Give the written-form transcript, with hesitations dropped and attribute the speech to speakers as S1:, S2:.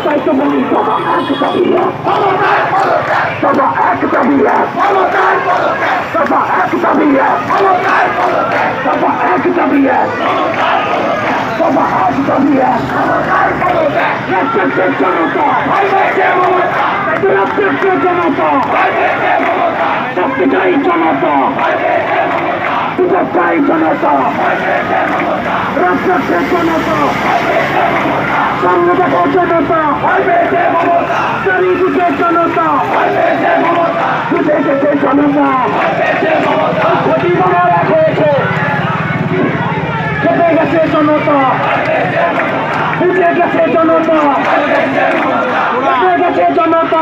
S1: তাই তো বলি সভা এক দাবিয়ে সভা এক দাবিয়ে সভা এক দাবিয়ে সভা এক দাবিয়ে সভা এক দাবিয়ে রাষ্ট্রের জনতা রাষ্ট্রের জনতা শক্তিশালী জনতা বিপক্ষায়ী জনতা রাষ্ট্রের জনতা সংগঠক জনতা চারিদিকের জনতা বিদেশের জনতা প্রতিবার এক হয়েছে খেতে গেছে জনতা বুঝে গেছে জনতা গেছে জনতা